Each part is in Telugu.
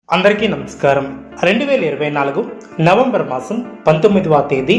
అందరికీ నమస్కారం. 2024 నవంబర్ మాసం 19వ తేదీ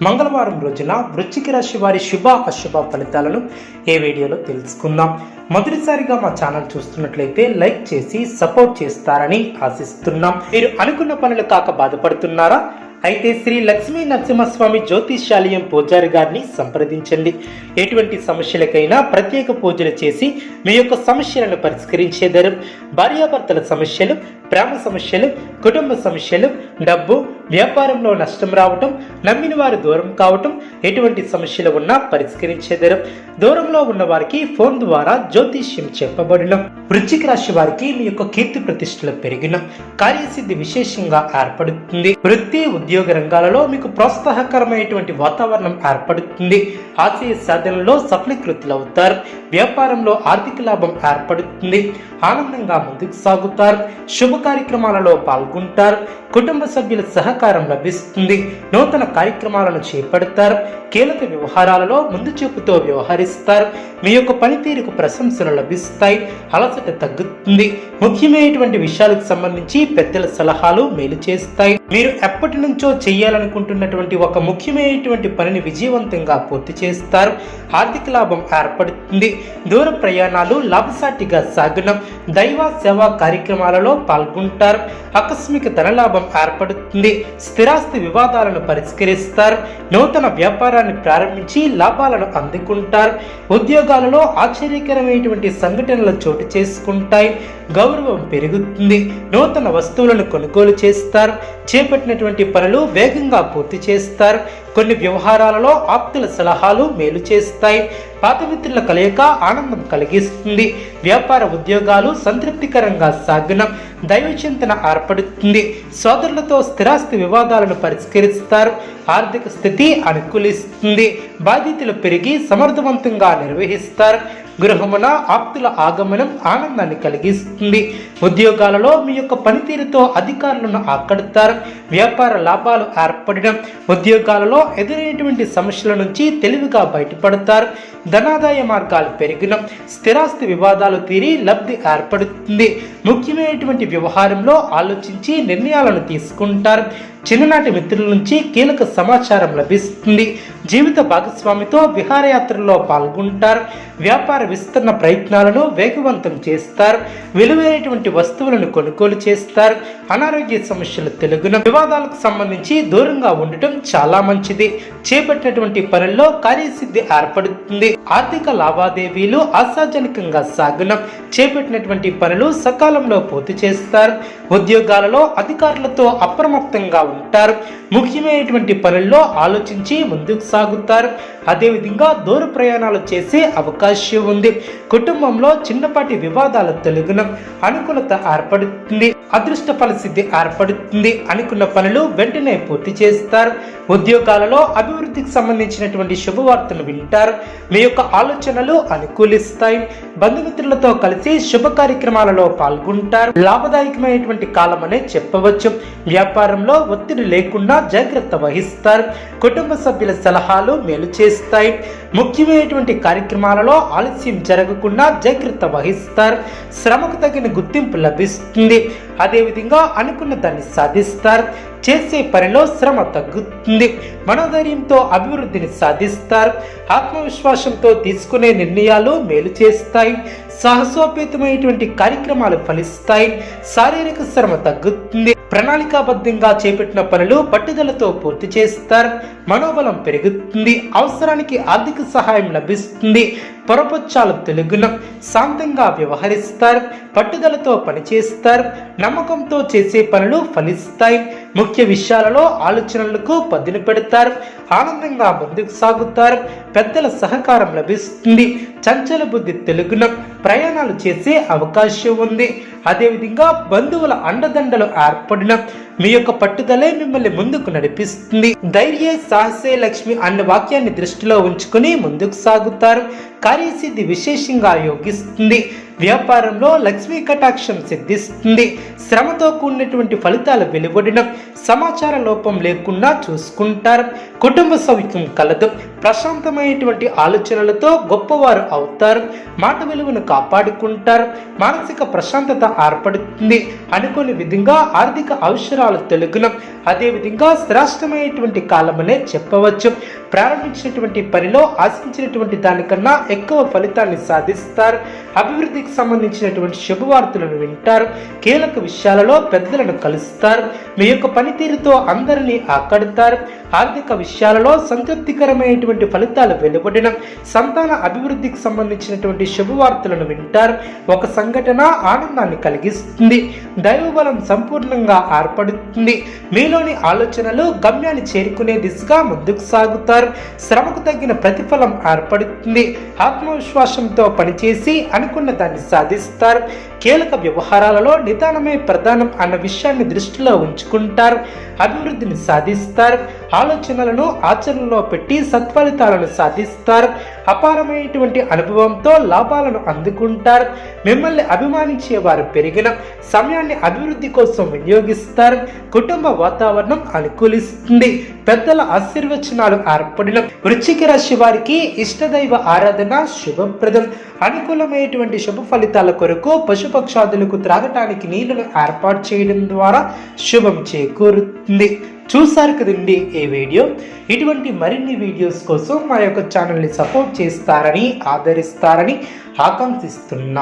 మంగళవారం రోజున వృశ్చిక రాశి వారి శుభ అశుభ ఫలితాలను ఈ వీడియోలో తెలుసుకుందాం. మొదటిసారిగా మా ఛానల్ చూస్తున్నట్లయితే లైక్ చేసి సపోర్ట్ చేస్తారని ఆశిస్తున్నాం. మీరు అనుకున్న పనులు కాక బాధపడుతున్నారా? అయితే శ్రీ లక్ష్మీ నరసింహస్వామి జ్యోతిష్యాలయం పూజారి గారిని సంప్రదించండి. ఎటువంటి సమస్యలకైనా ప్రత్యేక పూజలు చేసి మీ యొక్క సమస్యలను పరిష్కరించేదారు. భార్యాభర్తల సమస్యలు, ప్రేమ సమస్యలు, కుటుంబ సమస్యలు, డబ్బు, వ్యాపారంలో నష్టం రావటం, నమ్మిన వారు దూరం కావటం, ఎటువంటి సమస్యలు ఉన్నా పరిష్కరించేదారు. దూరంలో ఉన్న వారికి ఫోన్ ద్వారా జ్యోతిష్యం చెప్పబడిన. వృశ్చిక రాశి వారికి మీ యొక్క కీర్తి ప్రతిష్టలు పెరిగిన, కార్యసిద్ధి విశేషంగా ఏర్పడుతుంది. వృత్తి ఉద్యోగ రంగాలలో మీకు ప్రోత్సాహకరమైనటువంటి వాతావరణం ఏర్పడుతుంది. ఆశయ సాధనలో సఫలీకృతులవుతారు. వ్యాపారంలో ఆర్థిక లాభం ఏర్పడుతుంది. ఆనందంగా ముందుకు సాగుతారు. శుభ కార్యక్రమాలలో పాల్గొంటారు. కుటుంబ సభ్యుల సహకారం లభిస్తుంది. నూతన కార్యక్రమాలను చేపడతారు. కీలక వ్యవహారాలలో ముందు చూపుతో వ్యవహరిస్తారు. మీ యొక్క పనితీరుకు ప్రశంసలు లభిస్తాయి. అలసట తగ్గుతుంది. ముఖ్యమైనటువంటి విషయాలకు సంబంధించి పెద్దల సలహాలు మేలు చేస్తాయి. మీరు ఎప్పటి నుంచో చేయాలనుకుంటున్నటువంటి ఒక ముఖ్యమైనటువంటి పనిని విజయవంతంగా పూర్తి చేస్తారు. ఆర్థిక లాభం ఏర్పడుతుంది. దూర ప్రయాణాలు లాభసాటిగా సాగడం. దైవ సేవా కార్యక్రమాలలో పాల్గొంటారు. ఆకస్మిక ధనలాభం ఏర్పడుతుంది. స్థిరాస్తి వివాదాలను పరిష్కరిస్తారు. నూతన వ్యాపారాన్ని ప్రారంభించి లాభాలను అందుకుంటారు. ఉద్యోగాలలో ఆశ్చర్యకరమైనటువంటి సంఘటనలు చోటు చేసుకుంటాయి. గౌరవం పెరుగుతుంది. నూతన వస్తువులను కొనుగోలు చేస్తారు. చేపట్టినటువంటి పనులు వేగంగా పూర్తి చేస్తారు. కొన్ని వ్యవహారాలలో ఆప్తుల సలహాలు మేలు చేస్తాయి. పాత మిత్రుల కలయిక ఆనందం కలిగిస్తుంది. వ్యాపార ఉద్యోగాలు సంతృప్తికరంగా సాగడం. దైవ చింతన ఏర్పడుతుంది. సోదరులతో స్థిరాస్తి వివాదాలను పరిష్కరిస్తారు. ఆర్థిక స్థితి అనుకూలిస్తుంది. బాధ్యతలు పెరిగి సమర్థవంతంగా నిర్వహిస్తారు. గృహమున ఆప్తుల ఆగమనం ఆనందాన్ని కలిగిస్తుంది. ఉద్యోగాలలో మీ యొక్క పనితీరుతో అధికారులను ఆకడతారు. వ్యాపార లాభాలు ఏర్పడడం. ఉద్యోగాలలో ఎదురైనటువంటి సమస్యల నుంచి తెలివిగా బయటపడతారు. ధనాదాయ మార్గాలు పెరిగిన. స్థిరాస్తి వివాదాలు తీరి లబ్ధి ఏర్పడుతుంది. ముఖ్యమైనటువంటి వ్యవహారంలో ఆలోచించి నిర్ణయాలను తీసుకుంటారు. చిన్ననాటి మిత్రుల నుంచి కీలక సమాచారం లభిస్తుంది. జీవిత భాగస్వామితో విహారయాత్రలో పాల్గొంటారు. వ్యాపార విస్తరణ ప్రయత్నాలను వేగవంతం చేస్తారు. విలువైనటువంటి వస్తువులను కొనుగోలు చేస్తారు. అనారోగ్య సమస్యలు తెలుగున. వివాదాలకు సంబంధించి దూరంగా ఉండటం చాలా మంచిది. చేపట్టినటువంటి పనుల్లో కార్యసిద్ధి ఏర్పడుతుంది. ఆర్థిక లావాదేవీలు ఆశాజనకంగా సాగడం. చేపట్టినటువంటి పనులు సకాలంలో పూర్తి చేస్తారు. ఉద్యోగాలలో అధికారులతో అప్రమత్తంగా ఉంటారు. ముఖ్యమైనటువంటి పనుల్లో ఆలోచించి ముందుకు సాగుతారు. అదేవిధంగా దూర ప్రయాణాలు చేసే అవకాశం ఉంది. కుటుంబంలో చిన్నపాటి వివాదాల తొలగున. అనుకూలత ఏర్పడుతుంది. అదృష్ట ఫలసిద్ధి ఏర్పడుతుంది. అనుకున్న పనులు వెంటనే పూర్తి చేస్తారు. ఉద్యోగాలలో అభివృద్ధికి సంబంధించినటువంటి శుభవార్తను వింటారు. మీ యొక్క ఆలోచనలు అనుకూలిస్తాయి. బంధుమిత్రులతో కలిసి శుభ కార్యక్రమాలలో పాల్గొంటారు. లాభదాయకమైనటువంటి కాలం అనే చెప్పవచ్చు. వ్యాపారంలో ఒత్తిడి లేకుండా జాగ్రత్త వహిస్తారు. కుటుంబ సభ్యుల సలహాలు మేలు చేస్తాయి. ముఖ్యమైనటువంటి కార్యక్రమాలలో ఆలస్యం జరగకుండా జాగ్రత్త వహిస్తారు. శ్రమకు తగిన గుర్తింపు లభిస్తుంది. అదేవిధంగా అనుకున్న దాన్ని సాధిస్తారు. చేసే పనిలో శ్రమ తగ్గుతుంది. మనోధైర్యంతో అభివృద్ధిని సాధిస్తారు. ఆత్మవిశ్వాసంతో తీసుకునే నిర్ణయాలు మేలు చేస్తాయి. సాహసోపేతమైనటువంటి కార్యక్రమాలు ఫలిస్తాయి. శారీరక శ్రమ తగ్గుతుంది. ప్రణాళికాబద్ధంగా చేపట్టిన పనులు పట్టుదలతో పూర్తి చేస్తారు. మనోబలం పెరుగుతుంది. అవసరానికి ఆర్థిక సహాయం లభిస్తుంది. పొరపచ్చాలు తెలుగున. శాంతంగా వ్యవహరిస్తారు. పట్టుదలతో పనిచేస్తారు. నమ్మకంతో చేసే పనులు ఫలిస్తాయి. ముఖ్య విషయాలలో ఆలోచనలకు పదును పెడతారు. ఆనందంగా ముందుకు సాగుతారు. పెద్దల సహకారం లభిస్తుంది. చంచల బుద్ధి తెలుగున. ప్రయాణాలు చేసే అవకాశం ఉంది. అదేవిధంగా బంధువుల అండదండలు ఏర్పడిన. మీ యొక్క పట్టుదలే మిమ్మల్ని ముందుకు నడిపిస్తుంది. ధైర్య సాహసే లక్ష్మి అన్న వాక్యాన్ని దృష్టిలో ఉంచుకుని ముందుకు సాగుతారు. కార్యసిద్ధి విశేషంగా యోగిస్తుంది. వ్యాపారంలో లక్ష్మీ కటాక్షం సిద్ధిస్తుంది. శ్రమతో కూడినటువంటి ఫలితాలు వెలువడిన సమాచార లోపం లేకుండా చూసుకుంటారు. కుటుంబ సౌఖ్యం కలదు. ప్రశాంతమైనటువంటి ఆలోచనలతో గొప్పవారు అవుతారు. మాట విలువను కాపాడుకుంటారు. మానసిక ప్రశాంతత ఏర్పడుతుంది. అనుకోని విధంగా ఆర్థిక అవసరాలు తొలగున అదేవిధంగా శ్రేష్టమైనటువంటి కాలమనే చెప్పవచ్చు. ప్రారంభించినటువంటి పనిలో ఆశించినటువంటి దానికన్నా ఎక్కువ ఫలితాన్ని సాధిస్తారు. అభివృద్ధికి సంబంధించినటువంటి శుభవార్తలను వింటారు. కీలక విషయాలలో పెద్దలను కలుస్తారు. మీ యొక్క పనితీరుతో అందరినీ ఆకడతారు. ఆర్థిక విషయాలలో సంతృప్తికరమైనటువంటి ఫలితాలు వెలువడిన సంతాన అభివృద్ధికి సంబంధించినటువంటి శుభవార్తలను వింటారు. ఒక సంఘటన ఆనందాన్ని కలిగిస్తుంది. దైవబలం సంపూర్ణంగా ఏర్పడుతుంది. మీలోని ఆలోచనలు గమ్యాన్ని చేరుకునే దిశగా ముందుకు సాగుతారు. శ్రమకు తగిన ప్రతిఫలం ఏర్పడుతుంది. ఆత్మవిశ్వాసంతో పనిచేసి అనుకున్న దాన్ని సాధిస్తారు. కీలక వ్యవహారాలలో నిదానమే ప్రధానం అన్న విషయాన్ని దృష్టిలో ఉంచుకుంటారు. అభివృద్ధిని సాధిస్తారు. ఆలోచనలను ఆచరణలో పెట్టి సత్ఫలితాలను సాధిస్తారు. అపారమైనటువంటి అనుభవంతో లాభాలను అందుకుంటారు. మిమ్మల్ని అభిమానించే వారు పెరిగిన సమయాన్ని అభివృద్ధి కోసం వినియోగిస్తారు. కుటుంబ వాతావరణం అనుకూలిస్తుంది. పెద్దల ఆశీర్వచనాలు ఏర్పడిన వృశ్చిక రాశి వారికి ఇష్టదైవ ఆరాధన శుభప్రదం. అనుకూలమైనటువంటి శుభ ఫలితాల కొరకు పశుపక్షాదులకు త్రాగటానికి నీళ్లను ఏర్పాటు చేయడం ద్వారా శుభం చేకూరుతుంది. చూసారు కదండి ఈ వీడియో. ఇటువంటి మరిన్ని వీడియోస్ కోసం మా యొక్క ఛానల్ని సపోర్ట్ చేస్తారని ఆదరిస్తారని ఆకాంక్షిస్తున్నా.